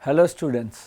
Hello students.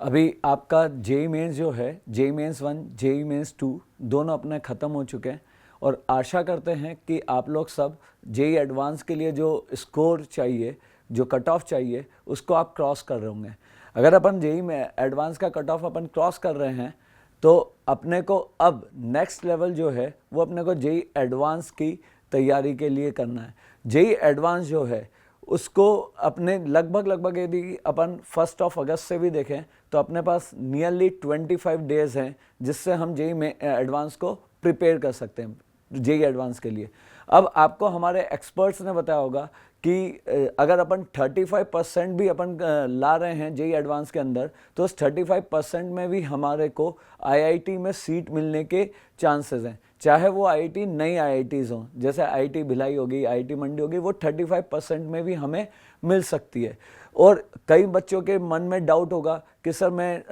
अभी आपका JEE mains जो है, जेई मेंस 1, जेई मेंस 2 दोनों अपने ख़त्म हो चुके हैं और आशा करते हैं कि आप लोग सब जेई एडवांस के लिए जो स्कोर चाहिए, जो कट ऑफ चाहिए, उसको आप क्रॉस कर रहे होंगे। अगर अपन जेई में एडवांस का कट ऑफ अपन क्रॉस कर रहे हैं तो अपने को अब नेक्स्ट लेवल जो है वो अपने को जेई एडवांस की तैयारी के लिए करना है। जेई एडवांस जो है उसको अपने लगभग यदि अपन 1 अगस्त से भी देखें तो अपने पास नियरली 25 डेज हैं जिससे हम जेई में एडवांस को प्रिपेयर कर सकते हैं जेई एडवांस के लिए। अब आपको हमारे एक्सपर्ट्स ने बताया होगा कि अगर अपन 35% भी अपन ला रहे हैं जेई एडवांस के अंदर तो उस 35% में भी हमारे को आईआईटी में सीट मिलने के चांसेस हैं, चाहे वो आईआईटी नई आईआईटीज़ हों, जैसे आईआईटी भिलाई होगी, आईआईटी मंडी होगी, वो 35% में भी हमें मिल सकती है। और कई बच्चों के मन में डाउट होगा कि सर मैं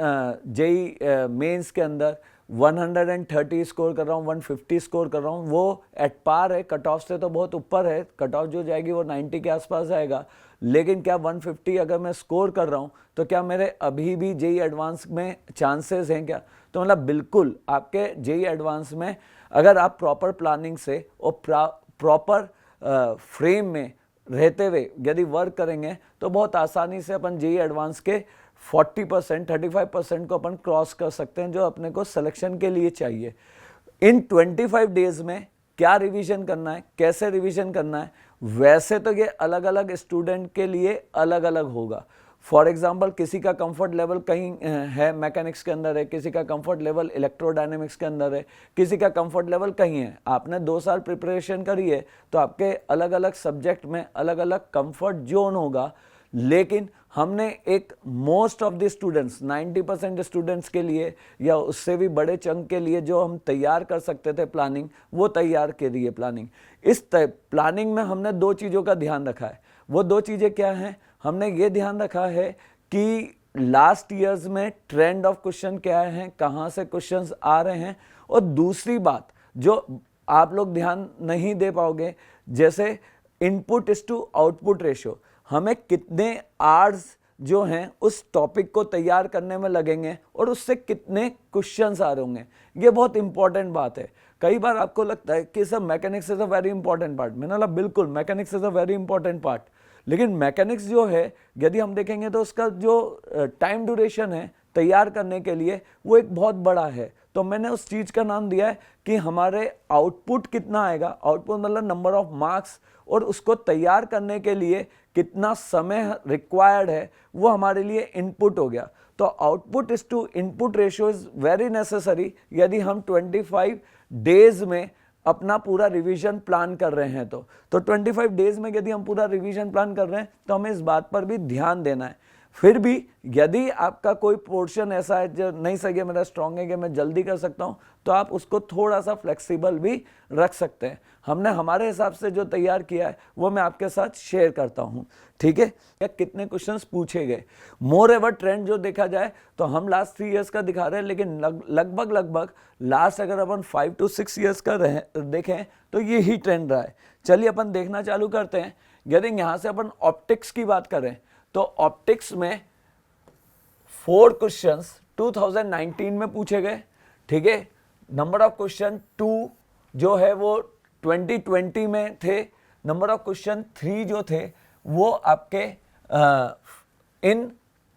जेई मेंस के अंदर 130 स्कोर कर रहा हूँ, 150 स्कोर कर रहा हूँ, वो एट पार है, कट ऑफ से तो बहुत ऊपर है, कट ऑफ जो जाएगी वो 90 के आसपास जाएगा, लेकिन क्या 150 अगर मैं स्कोर कर रहा हूँ तो क्या मेरे अभी भी जेई एडवांस में चांसेस हैं क्या? तो मतलब बिल्कुल आपके जेई एडवांस में अगर आप प्रॉपर प्लानिंग से और प्रॉपर फ्रेम में रहते हुए यदि वर्क करेंगे तो बहुत आसानी से अपन जेई एडवांस के 40%, 35% को अपन क्रॉस कर सकते हैं जो अपने को सिलेक्शन के लिए चाहिए। इन 25 डेज में क्या रिवीजन करना है, कैसे रिवीजन करना है, वैसे तो ये अलग अलग स्टूडेंट के लिए अलग अलग होगा। फॉर एग्जाम्पल किसी का कंफर्ट लेवल कहीं है मैकेनिक्स के अंदर है, किसी का कंफर्ट लेवल इलेक्ट्रोडायनेमिक्स के अंदर है, किसी का कंफर्ट लेवल कहीं है। आपने 2 साल प्रिपरेशन करी है तो आपके अलग अलग सब्जेक्ट में अलग अलग कंफर्ट जोन होगा, लेकिन हमने एक most of the students 90% students के लिए या उससे भी बड़े चंक के लिए जो हम तैयार कर सकते थे प्लानिंग, वो तैयार करी है प्लानिंग। इस प्लानिंग में हमने 2 चीज़ों का ध्यान रखा है। वो 2 चीज़ें क्या हैं? हमने ये ध्यान रखा है कि लास्ट ईयर्स में ट्रेंड ऑफ क्वेश्चन क्या है, कहाँ से क्वेश्चंस आ रहे हैं, और दूसरी बात जो आप लोग ध्यान नहीं दे पाओगे, जैसे input is to output ratio, हमें कितने आवर्स जो हैं उस टॉपिक को तैयार करने में लगेंगे और उससे कितने क्वेश्चंस आ रहे होंगे। ये बहुत इंपॉर्टेंट बात है। कई बार आपको लगता है कि sir mechanics is a very important part. मैंने बोला बिल्कुल mechanics is a very important part, लेकिन मैकेनिक्स जो है यदि हम देखेंगे तो उसका जो टाइम ड्यूरेशन है तैयार करने के लिए वो एक बहुत बड़ा है। तो मैंने उस चीज़ का नाम दिया है कि हमारे आउटपुट कितना आएगा, आउटपुट मतलब नंबर ऑफ मार्क्स, और उसको तैयार करने के लिए कितना समय रिक्वायर्ड है, वो हमारे लिए इनपुट हो गया। तो output is to input ratio is very necessary यदि हम 25 डेज में अपना पूरा रिवीजन प्लान कर रहे हैं तो 25 डेज में यदि हम पूरा रिवीजन प्लान कर रहे हैं तो हमें इस बात पर भी ध्यान देना है। फिर भी यदि आपका कोई पोर्शन ऐसा है जो नहीं सही है, मेरा स्ट्रांग है कि मैं जल्दी कर सकता हूं, तो आप उसको थोड़ा सा फ्लेक्सिबल भी रख सकते हैं। हमने हमारे हिसाब से जो तैयार किया है वो मैं आपके साथ शेयर करता हूं, ठीक है? या कितने क्वेश्चंस पूछे गए, मोर एवर ट्रेंड जो देखा जाए तो हम लास्ट 3 इयर्स का दिखा रहे हैं, लेकिन लगभग लास्ट अगर अपन 5 to 6 इयर्स का देखें तो ये ही ट्रेंड रहा है। चलिए अपन देखना चालू करते हैं। यदि यहां से अपन ऑप्टिक्स की बात करें तो ऑप्टिक्स में 4 क्वेश्चंस 2019 में पूछे गए, ठीक है? नंबर ऑफ क्वेश्चन 2 जो है वो 2020 में थे, नंबर ऑफ क्वेश्चन 3 जो थे वो आपके इन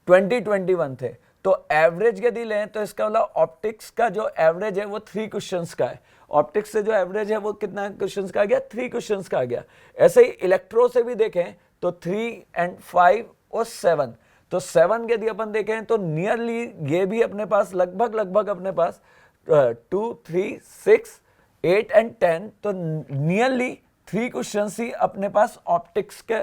2021 थे। तो एवरेज यदि लें तो इसका मतलब ऑप्टिक्स का जो एवरेज है वो 3 क्वेश्चंस का है। ऑप्टिक्स से जो एवरेज है वो कितना क्वेश्चंस का आ गया? 3 क्वेश्चंस का आ गया। ऐसे ही इलेक्ट्रो से भी देखें तो 3 and 5 और 7, तो 7 यदि अपन देखें तो नियरली ये भी अपने पास लगभग अपने पास 2, 3, 6, 8 and 10, तो नियरली 3 क्वेश्चन ही अपने पास ऑप्टिक्स के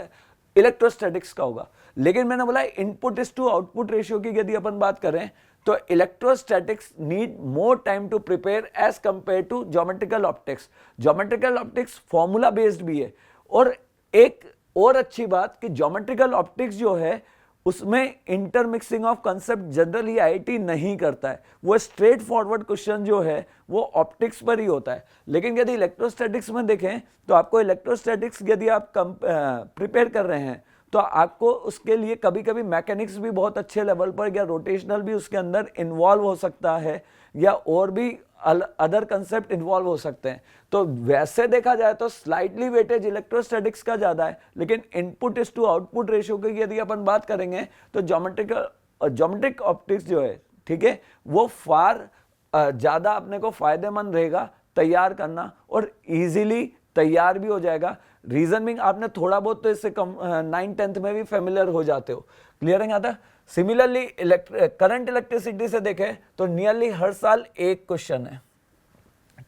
इलेक्ट्रोस्टैटिक्स का होगा। लेकिन मैंने बोला input is to output ratio की यदि अपन बात करें तो electrostatics need more time to prepare as compare to geometrical optics. Geometrical optics formula based भी है, और एक और अच्छी बात कि ज्योमेट्रिकल ऑप्टिक्स जो है उसमें intermixing of concept generally IIT नहीं करता है। वो स्ट्रेट फॉरवर्ड क्वेश्चन जो है वो ऑप्टिक्स पर ही होता है। लेकिन यदि इलेक्ट्रोस्टैटिक्स में देखें तो आपको इलेक्ट्रोस्टैटिक्स यदि आप प्रिपेयर कर रहे हैं तो आपको उसके लिए कभी कभी मैकेनिक्स भी बहुत अच्छे लेवल पर या रोटेशनल भी उसके अंदर इन्वॉल्व हो सकता है, या और भी अदर कंसेप्ट इन्वॉल्व हो सकते हैं। तो वैसे देखा जाए तो स्लाइटली वेटेज इलेक्ट्रोस्टैटिक्स का ज्यादा है, लेकिन input is to output ratio की यदि अपन बात करेंगे तो ज्योमेट्रिक ऑप्टिक्स जो है, ठीक है, वो फार ज्यादा अपने को फायदेमंद रहेगा तैयार करना, और इजीली तैयार भी हो जाएगा। रीजन बिंग आपने थोड़ा बहुत तो इससे कम 9th-10th में भी फेमिलियर हो जाते हो, क्लियर है आता। सिमिलरली करंट इलेक्ट्रिसिटी से देखें तो नियरली हर साल एक क्वेश्चन है,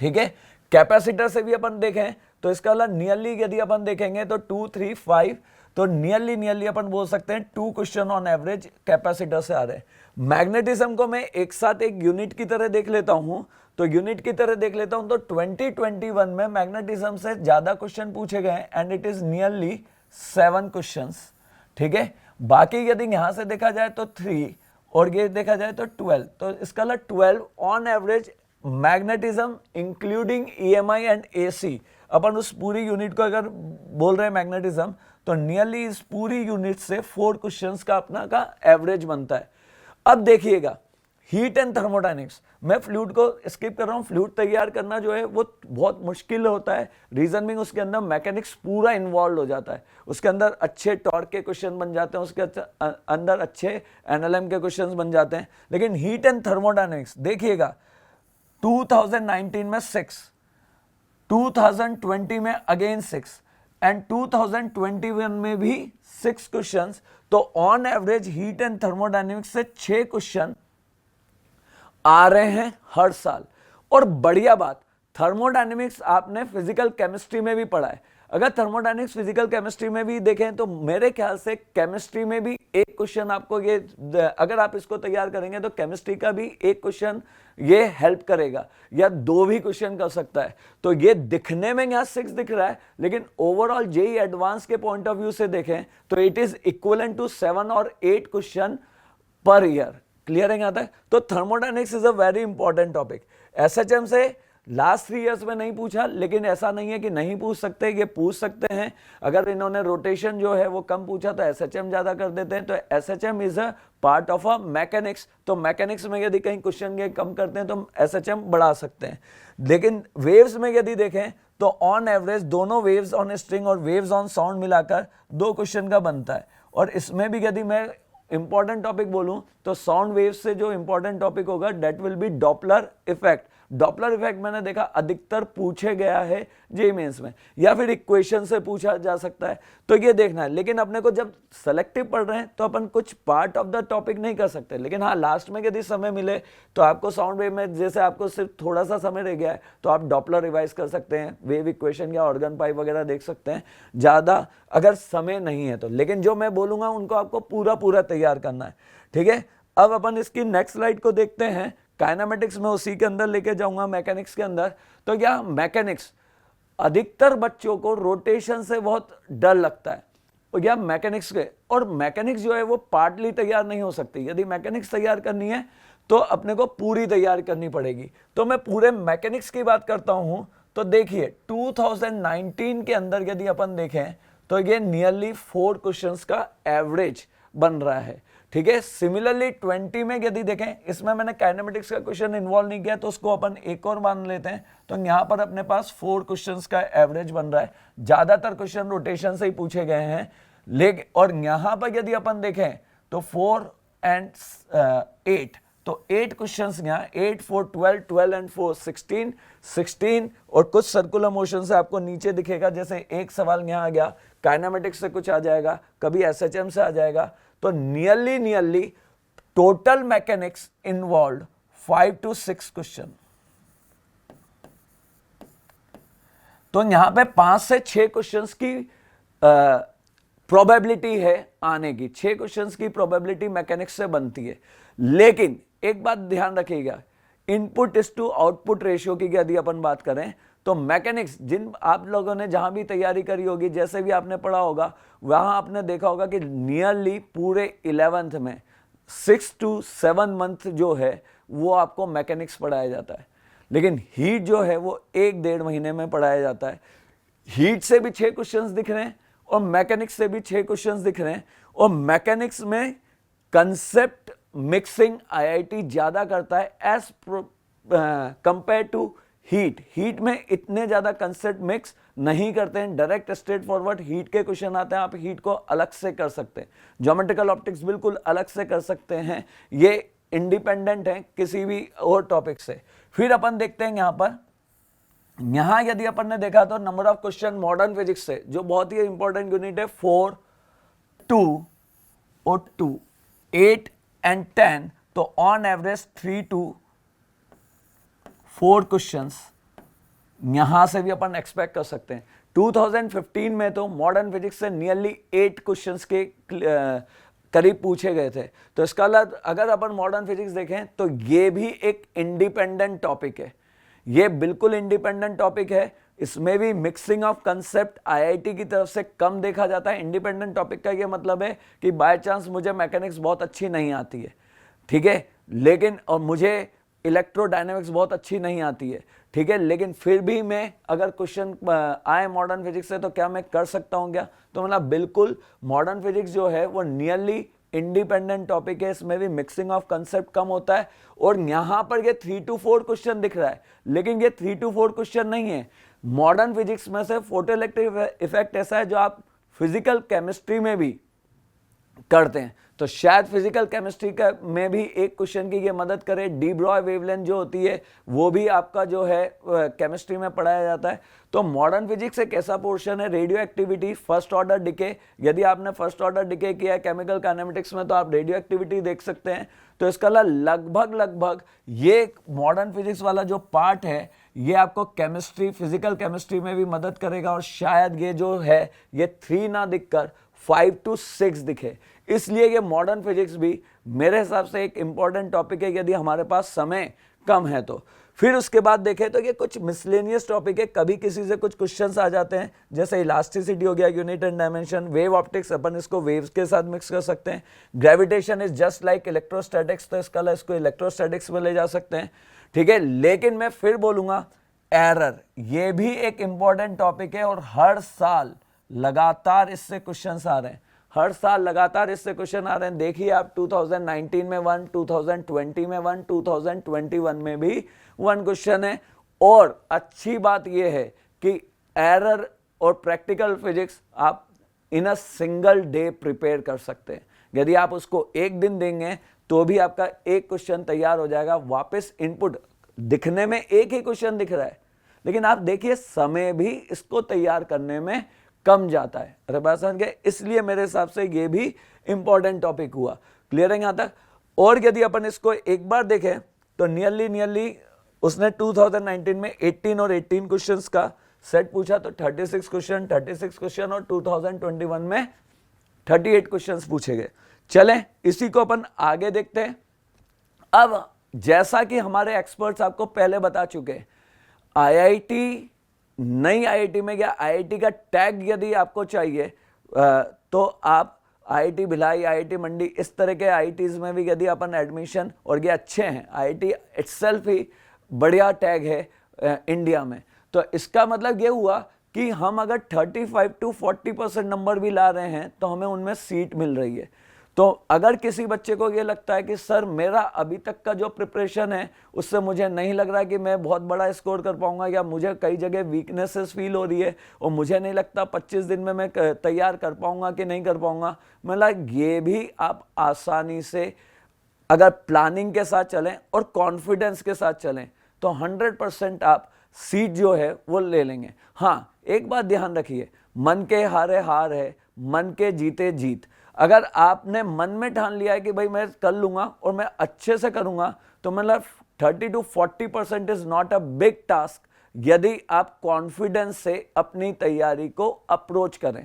ठीक है। कैपेसिटर से भी अपन देखें तो इसका नियरली यदि अपन देखेंगे तो 2, 3, 5, तो नियरली अपन बोल सकते हैं 2 क्वेश्चन ऑन एवरेज कैपेसिटर से आ रहे हैं। मैग्नेटिज्म को मैं एक साथ एक यूनिट की तरह देख लेता हूं, तो यूनिट की तरह देख लेता हूं तो 2021 में मैग्नेटिज्म से ज्यादा क्वेश्चन पूछे गए and it is nearly 7 questions, ठीक है। बाकी यदि यहां से देखा जाए तो 3 और ये देखा जाए तो 12, तो इसका 12 on average magnetism including EMI and AC। अपन उस पूरी यूनिट को अगर बोल रहे हैं मैग्नेटिज्म, तो नियरली इस पूरी यूनिट से 4 क्वेश्चंस का अपना का एवरेज बनता है। अब देखिएगा हीट एंड थर्मोडायनेमिक्स, मैं फ्लूइड को स्किप कर रहा हूं। फ्लूइड तैयार करना जो है वो बहुत मुश्किल होता है, रीजन बिंग उसके अंदर मैकेनिक्स पूरा इन्वॉल्व हो जाता है, उसके अंदर अच्छे टॉर्क के क्वेश्चन बन जाते हैं, उसके अंदर अच्छे NLM के क्वेश्चन बन जाते हैं। लेकिन हीट एंड थर्मोडायनेमिक्स देखिएगा 2019 में 6, 2020 में अगेन 6 एंड 2021 में भी 6 क्वेश्चंस। तो on average heat and thermodynamics से 6 क्वेश्चन आ रहे हैं हर साल। और बढ़िया बात, थर्मोडायनेमिक्स आपने फिजिकल केमिस्ट्री में भी पढ़ा है। अगर थर्मोडायनेमिक्स फिजिकल केमिस्ट्री में भी देखें तो मेरे ख्याल से केमिस्ट्री में भी एक क्वेश्चन आपको ये, अगर आप इसको तैयार करेंगे तो केमिस्ट्री का भी एक क्वेश्चन ये हेल्प करेगा, या 2 भी क्वेश्चन कर सकता है। तो ये दिखने में यहाँ 6 दिख रहा है, लेकिन ओवरऑल जेईई एडवांस के पॉइंट ऑफ व्यू से देखें तो इट इज इक्विवेलेंट टू 7 और 8 क्वेश्चन पर ईयर, क्लियर है आता है। तो thermodynamics is a very important topic. SHM से लास्ट 3 इयर्स में नहीं पूछा, लेकिन ऐसा नहीं है कि नहीं पूछ सकते, ये पूछ सकते हैं। अगर इन्होंने रोटेशन जो है वो कम पूछा तो SHM ज्यादा कर देते हैं। तो SHM is a part of a mechanics, तो मैकेनिक्स में यदि कहीं क्वेश्चन ये कम करते हैं तो SHM बढ़ा सकते हैं। लेकिन वेव्स में यदि देखें तो ऑन एवरेज दोनों वेव्स ऑन स्ट्रिंग और वेव्स ऑन साउंड मिलाकर 2 क्वेश्चन का बनता है। और इसमें भी यदि मैं इंपॉर्टेंट टॉपिक बोलूं तो साउंड वेव से जो इंपॉर्टेंट टॉपिक होगा that will be Doppler effect. Doppler effect मैंने देखा अधिकतर पूछे गया है जेईई मेंस में, या फिर इक्वेशन से पूछा जा सकता है, तो ये देखना है। लेकिन अपने को जब सेलेक्टिव पढ़ रहे हैं तो अपन कुछ पार्ट ऑफ द टॉपिक नहीं कर सकते, लेकिन हाँ लास्ट में यदि समय मिले तो आपको साउंड वेव में जैसे आपको सिर्फ थोड़ा सा समय रह गया है तो आप डॉपलर रिवाइज कर सकते हैं, वेव इक्वेशन या ऑर्गन पाइप वगैरह देख सकते हैं ज्यादा अगर समय नहीं है तो। लेकिन जो मैं बोलूंगा उनको आपको पूरा तैयार करना है, ठीक है। अब अपन इसकी नेक्स्ट स्लाइड को देखते हैं। काइनेमेटिक्स में उसी के अंदर लेके जाऊंगा मैकेनिक्स के अंदर। तो क्या मैकेनिक्स अधिकतर बच्चों को रोटेशन से बहुत डर लगता है, और या मैकेनिक्स के, और मैकेनिक्स जो है वो पार्टली तैयार नहीं हो सकती। यदि मैकेनिक्स तैयार करनी है तो अपने को पूरी तैयार करनी पड़ेगी। तो मैं पूरे मैकेनिक्स की बात करता हूं तो देखिए 2019 के अंदर यदि अपन देखें तो ये नियरली 4 क्वेश्चंस का एवरेज बन रहा है, ठीक है। सिमिलरली 20 में यदि देखें, इसमें मैंने काइनेमेटिक्स का क्वेश्चन इन्वॉल्व नहीं किया तो उसको अपन एक और मान लेते हैं। तो यहां पर अपने पास 4 क्वेश्चंस का एवरेज बन रहा है। ज्यादातर क्वेश्चन रोटेशन से ही पूछे गए हैं, लेकिन और यहां पर यदि अपन देखें तो 4 एंड 8, तो 8 क्वेश्चंस यहाँ, 8, 4, 12, 12 एंड 4, 16, 16 और कुछ सर्कुलर मोशन से आपको नीचे दिखेगा। जैसे एक सवाल यहाँ आ गया, काइनेमेटिक्स से कुछ आ जाएगा, कभी SHM से आ जाएगा। तो nearly total mechanics involve 5 to 6 question. तो यहां पे 5 से 6 क्वेश्चंस की प्रोबेबिलिटी है आने की, 6 क्वेश्चंस की प्रोबेबिलिटी मैकेनिक्स से बनती है। लेकिन एक बात ध्यान रखिएगा, input is to output ratio की यदि अपन बात करें तो मैकेनिक्स जिन आप लोगों ने जहां भी तैयारी करी होगी, जैसे भी आपने पढ़ा होगा, वहां आपने देखा होगा कि नियरली पूरे 11th में 6 to 7 मंथ जो है वो आपको मैकेनिक्स पढ़ाया जाता है। लेकिन हीट जो है वो 1-1.5 महीने में पढ़ाया जाता है। हीट से भी 6 क्वेश्चंस दिख रहे हैं और मैकेनिक्स से भी 6 क्वेश्चंस दिख रहे हैं। और मैकेनिक्स में कंसेप्ट मिक्सिंग आईआईटी ज्यादा करता है as compare to heat. Heat में इतने ज्यादा कंसेप्ट मिक्स नहीं करते हैं, डायरेक्ट स्ट्रेट फॉरवर्ड हीट के क्वेश्चन आते हैं, आप हीट को अलग से कर सकते हैं। ज्योमेट्रिकल ऑप्टिक्स बिल्कुल अलग से कर सकते हैं, ये इंडिपेंडेंट है किसी भी और टॉपिक से। फिर अपन देखते हैं यहां यदि अपन ने देखा तो number of question modern physics से, जो बहुत ही इंपॉर्टेंट यूनिट है, 4, 2 और 2, 8 एंड 10, तो ऑन एवरेज 3 to 4 क्वेश्चंस यहां से भी अपन एक्सपेक्ट कर सकते हैं। 2015 में तो मॉडर्न फिजिक्स से नियरली 8 क्वेश्चंस के करीब पूछे गए थे। तो इसका अगर अपन मॉडर्न फिजिक्स देखें तो ये भी एक इंडिपेंडेंट टॉपिक है, ये बिल्कुल इंडिपेंडेंट टॉपिक है। इसमें भी मिक्सिंग ऑफ कंसेप्ट आईआईटी की तरफ से कम देखा जाता है। इंडिपेंडेंट टॉपिक का ये मतलब है कि बाय चांस मुझे मैकेनिक्स बहुत अच्छी नहीं आती है, ठीक है, लेकिन और मुझे इलेक्ट्रोडायनेमिक्स बहुत अच्छी नहीं आती है, ठीक है, लेकिन फिर भी मैं अगर क्वेश्चन आए मॉडर्न फिजिक्स से तो क्या मैं कर सकता हूं क्या? तो मतलब बिल्कुल मॉडर्न फिजिक्स जो है वो नियरली इंडिपेंडेंट टॉपिक है, इसमें भी मिक्सिंग ऑफ कंसेप्ट कम होता है। और यहां पर ये 3 to 4 क्वेश्चन दिख रहा है, लेकिन ये 3 to 4 क्वेश्चन नहीं है। मॉडर्न फिजिक्स में से फोटोइलेक्ट्रिक इफेक्ट ऐसा है जो आप फिजिकल केमिस्ट्री में भी करते हैं, तो शायद फिजिकल केमिस्ट्री का में भी एक क्वेश्चन की ये मदद करे। डी ब्रॉय वेवलेंथ जो होती है वो भी आपका जो है केमिस्ट्री में पढ़ाया जाता है। तो मॉडर्न फिजिक्स एक ऐसा पोर्शन है, radio activity, first order decay. यदि आपने फर्स्ट ऑर्डर डिके किया है केमिकल काइनेमेटिक्स में तो आप रेडियो एक्टिविटी देख सकते हैं। तो इसका लगभग ये मॉडर्न फिजिक्स वाला जो पार्ट है ये आपको केमिस्ट्री, फिजिकल केमिस्ट्री में भी मदद करेगा। और शायद ये जो है ये 3 ना दिखकर 5 to 6 दिखे। इसलिए ये मॉडर्न फिजिक्स भी मेरे हिसाब से एक इंपॉर्टेंट टॉपिक है यदि हमारे पास समय कम है तो। फिर उसके बाद देखें तो ये कुछ मिसलेनियस टॉपिक है, कभी किसी से कुछ क्वेश्चंस आ जाते हैं, जैसे इलास्टिसिटी हो गया, unit and dimension, wave optics, अपन इसको वेव्स के साथ मिक्स कर सकते हैं। Gravitation is just like electrostatics, तो इसको इलेक्ट्रोस्टैटिक्स में ले जा सकते हैं, ठीक है। लेकिन मैं फिर बोलूंगा एरर, ये भी एक इंपॉर्टेंट टॉपिक है और हर साल लगातार इससे क्वेश्चंस आ रहे हैं, हर साल लगातार इससे क्वेश्चन आ रहे हैं। देखिए आप 2019 में 1, 2020 में 1, 2021 में भी 1 क्वेश्चन है। और अच्छी बात यह है कि एरर और प्रैक्टिकल फिजिक्स आप इन अ सिंगल डे प्रिपेयर कर सकते हैं। यदि आप उसको एक दिन देंगे तो भी आपका एक क्वेश्चन तैयार हो जाएगा। वापस इनपुट दिखने में एक ही क्वेश्चन दिख रहा है, लेकिन आप देखिए समय भी इसको तैयार करने में कम जाता है। अरे बात समझ गए? इसलिए मेरे हिसाब से ये भी इंपॉर्टेंट टॉपिक हुआ। क्लियर है यहां तक? और यदि अपन इसको एक बार देखें तो नियरली उसने 2019 में 18 और 18 क्वेश्चंस का सेट पूछा, तो 36 क्वेश्चन और 2021 में 38 क्वेश्चंस पूछे गए। चलें इसी को अपन आगे देखते हैं। अब जैसा कि हमारे एक्सपर्ट्स आपको पहले बता चुके हैं, आईआईटी, नई आईआईटी में या आईआईटी का टैग यदि आपको चाहिए तो आप आईआईटी भिलाई, आईआईटी मंडी, इस तरह के आईआईटीज में भी यदि अपन एडमिशन, और ये अच्छे हैं, आईआईटी इटसेल्फ ही बढ़िया टैग है इंडिया में। तो इसका मतलब ये हुआ कि हम अगर 35 to 40% नंबर भी ला रहे हैं तो हमें उनमें सीट मिल रही है। तो अगर किसी बच्चे को ये लगता है कि सर मेरा अभी तक का जो प्रिपरेशन है उससे मुझे नहीं लग रहा है कि मैं बहुत बड़ा स्कोर कर पाऊंगा, या मुझे कई जगह वीकनेसेस फील हो रही है और मुझे नहीं लगता 25 दिन में मैं तैयार कर पाऊंगा कि नहीं कर पाऊंगा, मतलब ये भी आप आसानी से अगर प्लानिंग के साथ चलें और कॉन्फिडेंस के साथ चलें तो 100% आप सीट जो है वो ले लेंगे। हाँ, एक बात ध्यान रखिए, मन के हारे हार है, मन के जीते जीत। अगर आपने मन में ठान लिया है कि भाई मैं कर लूंगा और मैं अच्छे से करूंगा, तो मतलब 30 to 40% is not a big task यदि आप कॉन्फिडेंस से अपनी तैयारी को अप्रोच करें।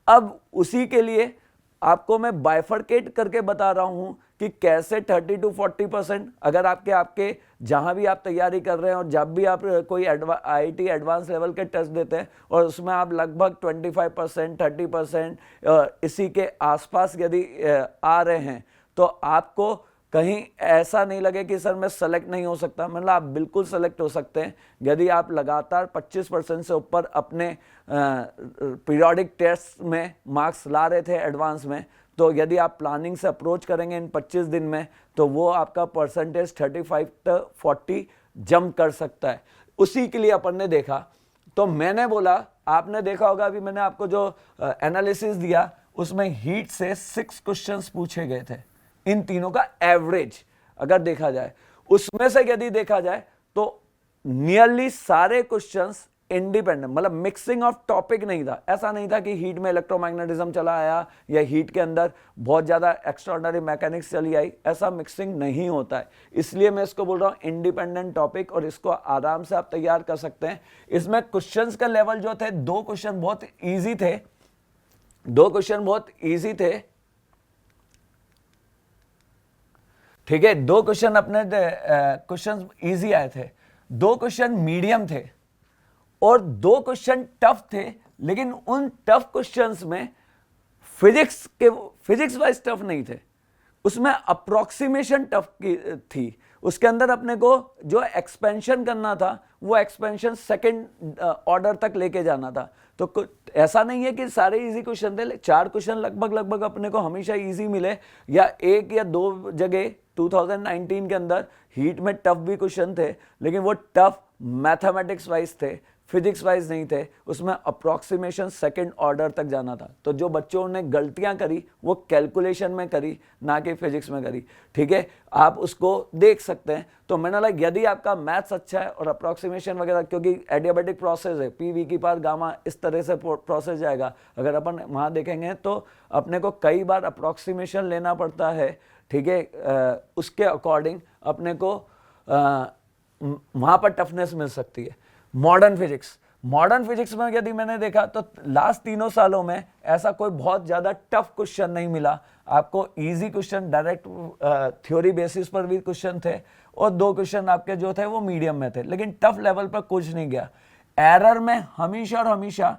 अब उसी के लिए आपको मैं बाइफरकेट करके बता रहा हूं कि कैसे 30 to 40% अगर आपके जहां भी आप तैयारी कर रहे हैं और जब भी आप कोई आईआईटी एडवांस लेवल के टेस्ट देते हैं और उसमें आप लगभग 25%, 30% इसी के आसपास यदि आ रहे हैं, तो आपको कहीं ऐसा नहीं लगे कि सर मैं सेलेक्ट नहीं हो सकता, मतलब आप बिल्कुल सेलेक्ट हो सकते हैं यदि आप लगातार 25% से ऊपर अपने पीरियोडिक टेस्ट में मार्क्स ला रहे थे एडवांस में। तो यदि आप प्लानिंग से अप्रोच करेंगे इन 25 दिन में तो वो आपका परसेंटेज 35 to 40 जंप कर सकता है। उसी के लिए अपन ने देखा, तो मैंने बोला, आपने देखा होगा अभी मैंने आपको जो एनालिसिस दिया उसमें हीट से 6 क्वेश्चंस पूछे गए थे, इन तीनों का एवरेज अगर देखा जाए, उसमें से यदि देखा जाए तो नियरली सारे क्वेश्चंस इंडिपेंडेंट, मतलब मिक्सिंग ऑफ टॉपिक नहीं था। ऐसा नहीं था कि हीट में इलेक्ट्रोमैग्नेटिज्म चला आया या हीट के अंदर बहुत ज्यादा एक्स्ट्राऑर्डिनरी मैकेनिक्स चली आई, ऐसा मिक्सिंग नहीं होता है। इसलिए मैं इसको बोल रहा हूं इंडिपेंडेंट टॉपिक, और इसको आराम से आप तैयार कर सकते हैं। इसमें क्वेश्चंस का लेवल जो थे, 2 क्वेश्चन बहुत ईजी थे, 2 क्वेश्चन बहुत ईजी थे, ठीक है। 2 क्वेश्चन अपने क्वेश्चन ईजी आए थे, 2 क्वेश्चन मीडियम थे और 2 क्वेश्चन टफ थे। लेकिन उन टफ क्वेश्चंस में फिजिक्स वाइज टफ नहीं थे, उसमें अप्रोक्सीमेशन टफ की थी। उसके अंदर अपने को जो एक्सपेंशन करना था वो एक्सपेंशन सेकंड ऑर्डर तक लेके जाना था। तो ऐसा नहीं है कि सारे इजी क्वेश्चन थे, 4 क्वेश्चन लगभग अपने को हमेशा इजी मिले, या 1 या 2 जगह 2019 के अंदर हीट में टफ भी क्वेश्चन थे, लेकिन वो टफ मैथमेटिक्स वाइज थे, फिजिक्स वाइज नहीं थे। उसमें अप्रोक्सीमेशन सेकंड ऑर्डर तक जाना था। तो जो बच्चों ने गलतियां करी वो कैलकुलेशन में करी, ना कि फिजिक्स में करी, ठीक है। आप उसको देख सकते हैं। तो मैंने लगा यदि आपका मैथ्स अच्छा है और अप्रोक्सीमेशन वगैरह, क्योंकि एडियाबेटिक प्रोसेस है, पी वी की पावर गामा इस तरह से प्रोसेस जाएगा। अगर अपन वहां देखेंगे तो अपने को कई बार अप्रोक्सीमेशन लेना पड़ता है, ठीक है। उसके अकॉर्डिंग अपने को वहां पर टफनेस मिल सकती है। मॉडर्न फिजिक्स में यदि मैंने देखा तो लास्ट 3 सालों में ऐसा कोई बहुत ज्यादा टफ क्वेश्चन नहीं मिला आपको। Easy question, direct theory basis पर भी क्वेश्चन थे, और 2 क्वेश्चन आपके जो थे वो मीडियम में थे, लेकिन टफ लेवल पर कुछ नहीं गया। एरर में हमेशा और हमेशा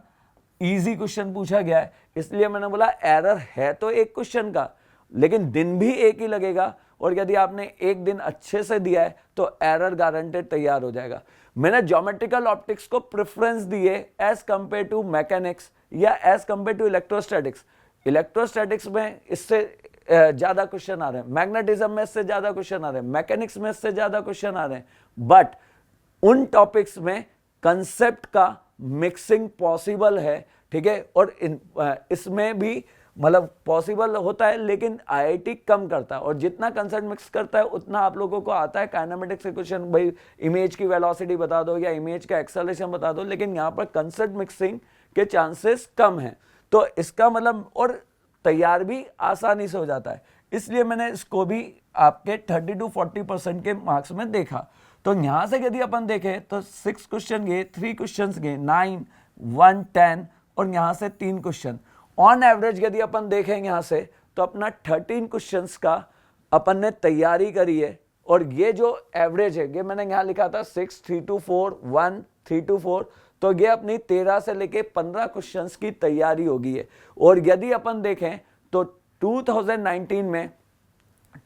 इजी क्वेश्चन पूछा गया है, इसलिए मैंने बोला एरर है तो एक क्वेश्चन का, लेकिन दिन भी एक ही लगेगा, और यदि आपने एक दिन अच्छे से दिया है तो एरर गारंटेड तैयार हो जाएगा। मैंने ज्योमेट्रिकल ऑप्टिक्स को प्रेफरेंस दिए एज कंपेयर टू मैकेनिक्स या as compare to electrostatics. Electrostatics में इससे ज्यादा क्वेश्चन आ रहे हैं, मैग्नेटिज्म में इससे ज्यादा क्वेश्चन आ रहे हैं, मैकेनिक्स में इससे ज्यादा क्वेश्चन आ रहे हैं, बट उन टॉपिक्स में कंसेप्ट का मिक्सिंग पॉसिबल है, ठीक है। और इसमें भी मतलब पॉसिबल होता है, लेकिन आईआईटी कम करता है, और जितना कंसेप्ट मिक्स करता है उतना आप लोगों को आता है काइनेमेटिक्स इक्वेशन, भाई इमेज की वेलोसिटी बता दो या इमेज का एक्सेलरेशन बता दो, लेकिन यहाँ पर कंसेप्ट मिक्सिंग के चांसेस कम हैं। तो इसका मतलब, और तैयार भी आसानी से हो जाता है, इसलिए मैंने इसको भी आपके 30 to 40% के मार्क्स में देखा। तो यहां से यदि अपन देखें तो 6 क्वेश्चन गए, 3 क्वेश्चन गए, 9, 1, 10, और यहां से 3 क्वेश्चन। ऑन एवरेज यदि अपन देखेंगे यहां से तो अपना 13 क्वेश्चंस का अपन ने तैयारी करी है, और ये जो एवरेज है ये मैंने यहां लिखा था 6, 3 to 4, 1, 3 to 4, तो ये अपनी 13 से लेके 15 क्वेश्चंस की तैयारी होगी है। और यदि अपन देखें तो 2019 में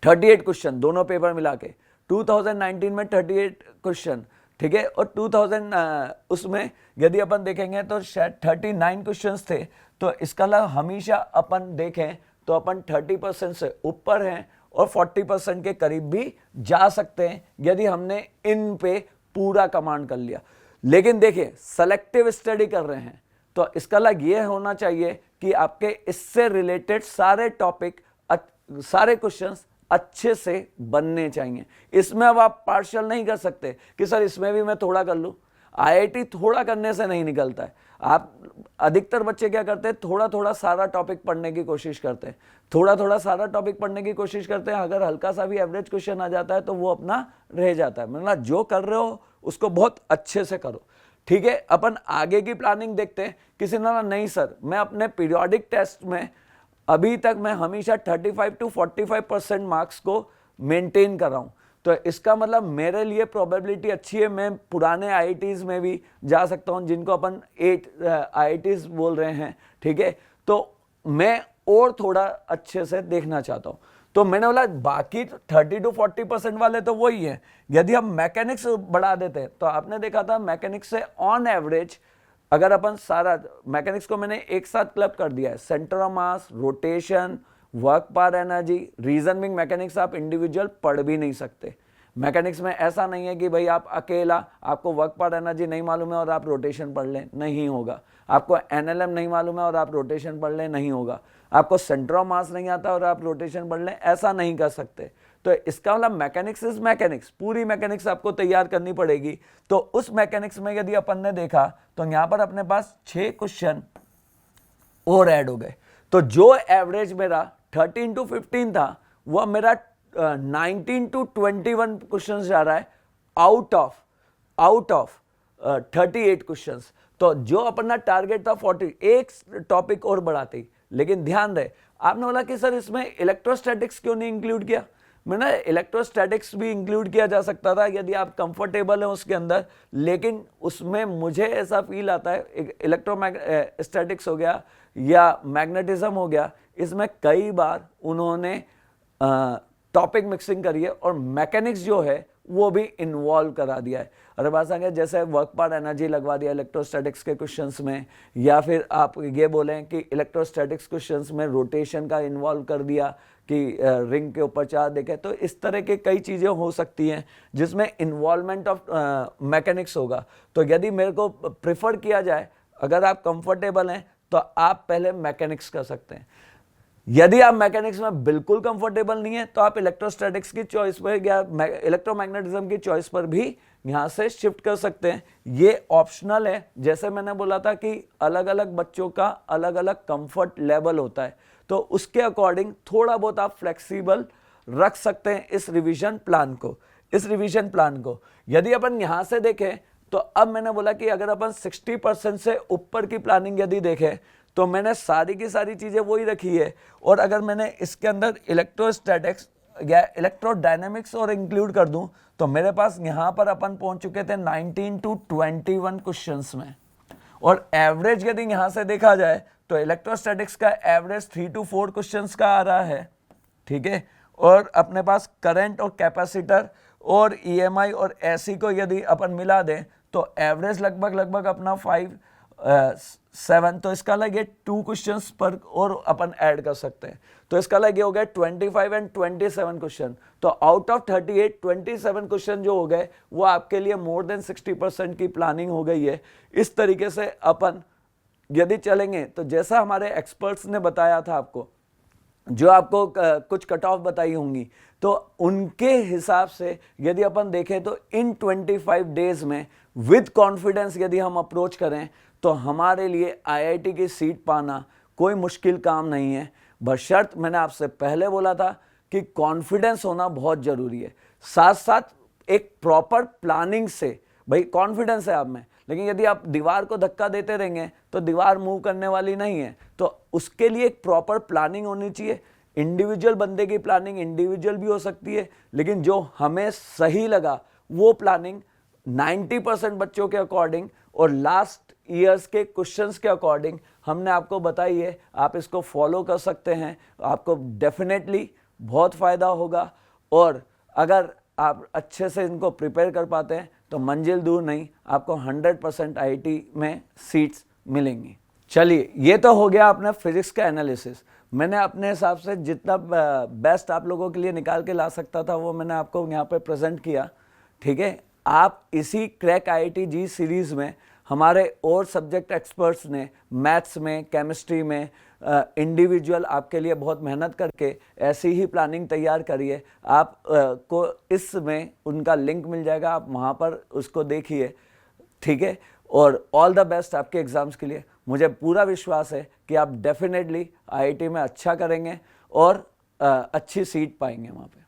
38 क्वेश्चन, दोनों पेपर मिला के 2019 में 38 क्वेश्चन, ठीक है। और 2000 उसमें यदि अपन देखेंगे तो शायद 39 क्वेश्चंस थे। तो इसका मतलब हमेशा अपन देखें तो अपन 30% से ऊपर हैं और 40% के करीब भी जा सकते हैं यदि हमने इन पे पूरा कमांड कर लिया। लेकिन देखिए सेलेक्टिव स्टडी कर रहे हैं तो इसका मतलब यह होना चाहिए कि आपके इससे रिलेटेड सारे टॉपिक, सारे क्वेश्चंस अच्छे से बनने चाहिए। इसमें अब आप पार्शियल नहीं कर सकते कि सर इसमें भी मैं थोड़ा कर लूं। आईआईटी थोड़ा करने से नहीं निकलता है। आप अधिकतर बच्चे क्या करते हैं, थोड़ा थोड़ा सारा टॉपिक पढ़ने की कोशिश करते हैं, थोड़ा थोड़ा सारा टॉपिक पढ़ने की कोशिश करते हैं। अगर हल्का सा भी एवरेज क्वेश्चन आ जाता है तो वो अपना रह जाता है। मतलब जो कर रहे हो उसको बहुत अच्छे से करो, ठीक है। अपन आगे की प्लानिंग देखते हैं। किसी ने बोला नहीं सर मैं अपने पीरियोडिक टेस्ट में अभी तक मैं हमेशा 35 to 45% मार्क्स को मेंटेन कर रहा हूं, तो इसका मतलब मेरे लिए प्रोबेबिलिटी अच्छी है, मैं पुराने आईआईटीज में भी जा सकता हूं जिनको अपन 8 आईआईटीज बोल रहे हैं, ठीक है। तो मैं और थोड़ा अच्छे से देखना चाहता हूं। तो मैंने बोला बाकी 30-40% वाले तो वही है। यदि हम मैकेनिक्स बढ़ा देते तो आपने देखा था मैकेनिक्स से ऑन एवरेज अगर अपन सारा मैकेनिक्स को मैंने एक साथ क्लब कर दिया है, centre of mass, rotation, work पर एनर्जी, रीजन बिंग मैकेनिक्स आप इंडिविजुअल पढ़ भी नहीं सकते। मैकेनिक्स में ऐसा नहीं है कि भाई आप अकेला आपको वर्क पर एनर्जी नहीं मालूम है और आप रोटेशन पढ़ लें, नहीं होगा। आपको एनएलएम नहीं मालूम है और आप रोटेशन पढ़ लें, नहीं होगा। आपको सेंटर ऑफ मास नहीं आता और आप रोटेशन पढ़ लें, ऐसा नहीं कर सकते। तो इसका मतलब मैकेनिक्स इज मैकेनिक्स, पूरी मैकेनिक्स आपको तैयार करनी पड़ेगी। तो उस मैकेनिक्स में यदि अपन ने देखा तो यहां पर अपने पास 6 क्वेश्चन और ऐड हो गए। तो जो एवरेज मेरा 13 to 15 था वह मेरा 19 to 21 क्वेश्चन जा रहा है आउट ऑफ 38 क्वेश्चंस। तो जो अपना टारगेट था 40, एक टॉपिक और बढ़ाते। लेकिन ध्यान रहे, आपने बोला कि सर इसमें इलेक्ट्रोस्टैटिक्स क्यों नहीं इंक्लूड किया। मैंने इलेक्ट्रोस्टैटिक्स भी इंक्लूड किया जा सकता था यदि आप कंफर्टेबल हैं उसके अंदर, लेकिन उसमें मुझे ऐसा फील आता है इलेक्ट्रोस्टैटिक्स हो गया या मैग्नेटिज्म हो गया, इसमें कई बार उन्होंने टॉपिक मिक्सिंग करी है और मैकेनिक्स जो है वो भी इन्वॉल्व करा दिया है। अरे बात संगे जैसे वर्क पर एनर्जी लगवा दिया इलेक्ट्रोस्टैटिक्स के क्वेश्चंस में, या फिर आप ये बोलें कि इलेक्ट्रोस्टैटिक्स क्वेश्चंस में रोटेशन का इन्वॉल्व कर दिया कि रिंग के ऊपर चार्ज देखे। तो इस तरह के कई चीज़ें हो सकती हैं जिसमें इन्वॉल्वमेंट ऑफ मैकेनिक्स होगा। तो यदि मेरे को प्रिफर किया जाए, अगर आप कंफर्टेबल हैं तो आप पहले मैकेनिक्स कर सकते हैं। यदि आप मैकेनिक्स में बिल्कुल कंफर्टेबल नहीं है तो आप इलेक्ट्रोस्टैटिक्स की चॉइस पर या इलेक्ट्रोमैग्नेटिज्म की चॉइस पर भी यहां से शिफ्ट कर सकते हैं। ये ऑप्शनल है। जैसे मैंने बोला था कि अलग अलग बच्चों का अलग अलग कंफर्ट लेवल होता है, तो उसके अकॉर्डिंग थोड़ा बहुत आप फ्लेक्सिबल रख सकते हैं इस रिवीजन प्लान को। यदि अपन यहां से देखें तो अब मैंने बोला कि अगर अपन 60% से ऊपर की प्लानिंग यदि देखें तो मैंने सारी की सारी चीजें वही रखी है। और अगर मैंने इसके अंदर इलेक्ट्रोस्टैटिक्स या इलेक्ट्रोडायनेमिक्स और इंक्लूड कर दूं तो मेरे पास यहां पर अपन पहुंच चुके थे 19 to 21 क्वेश्चंस में। और एवरेज यदि यहां से देखा जाए तो इलेक्ट्रोस्टैटिक्स का एवरेज 3 to 4 क्वेश्चंस का आ रहा है, ठीक है। और अपने पास करंट और कैपेसिटर और ईएमआई और एसी को यदि अपन मिला दें तो एवरेज लगभग अपना 5-7। तो इसका अलग ये 2 क्वेश्चंस पर और अपन ऐड कर सकते हैं। तो इसका अलग ये हो गया 25 and 27 क्वेश्चन। तो आउट ऑफ 38 27 क्वेश्चन जो हो गए वो आपके लिए मोर देन 60% की प्लानिंग हो गई है। इस तरीके से अपन यदि चलेंगे तो जैसा हमारे एक्सपर्ट्स ने बताया था आपको, जो आपको कुछ कट ऑफ बताई होंगी, तो उनके हिसाब से यदि अपन देखें तो इन 25 डेज में विद कॉन्फिडेंस यदि हम अप्रोच करें तो हमारे लिए आईआईटी की सीट पाना कोई मुश्किल काम नहीं है। बशर्त मैंने आपसे पहले बोला था कि कॉन्फिडेंस होना बहुत जरूरी है, साथ साथ एक प्रॉपर प्लानिंग से। भाई कॉन्फिडेंस है आप में, लेकिन यदि आप दीवार को धक्का देते रहेंगे तो दीवार मूव करने वाली नहीं है। तो उसके लिए एक प्रॉपर प्लानिंग होनी चाहिए। इंडिविजुअल बंदे की प्लानिंग इंडिविजुअल भी हो सकती है, लेकिन जो हमें सही लगा वो प्लानिंग 90% बच्चों के अकॉर्डिंग और लास्ट ईयर्स के क्वेश्चंस के अकॉर्डिंग हमने आपको बताई है। आप इसको फॉलो कर सकते हैं, आपको डेफिनेटली बहुत फायदा होगा। और अगर आप अच्छे से इनको प्रिपेयर कर पाते हैं तो मंजिल दूर नहीं, आपको 100% आईआईटी में सीट्स मिलेंगी। चलिए, ये तो हो गया अपना फिजिक्स का एनालिसिस। मैंने अपने हिसाब से जितना बेस्ट आप लोगों के लिए निकाल के ला सकता था वो मैंने आपको यहाँ पे प्रेजेंट किया, ठीक है। आप इसी क्रैक आईआईटी जी सीरीज़ में हमारे और सब्जेक्ट एक्सपर्ट्स ने मैथ्स में, केमिस्ट्री में इंडिविजुअल आपके लिए बहुत मेहनत करके ऐसी ही प्लानिंग तैयार करी है। आप को इसमें उनका लिंक मिल जाएगा, आप वहाँ पर उसको देखिए, ठीक है। और ऑल द बेस्ट आपके एग्ज़ाम्स के लिए। मुझे पूरा विश्वास है कि आप डेफिनेटली आईआईटी में अच्छा करेंगे और अच्छी सीट पाएंगे वहाँ पे।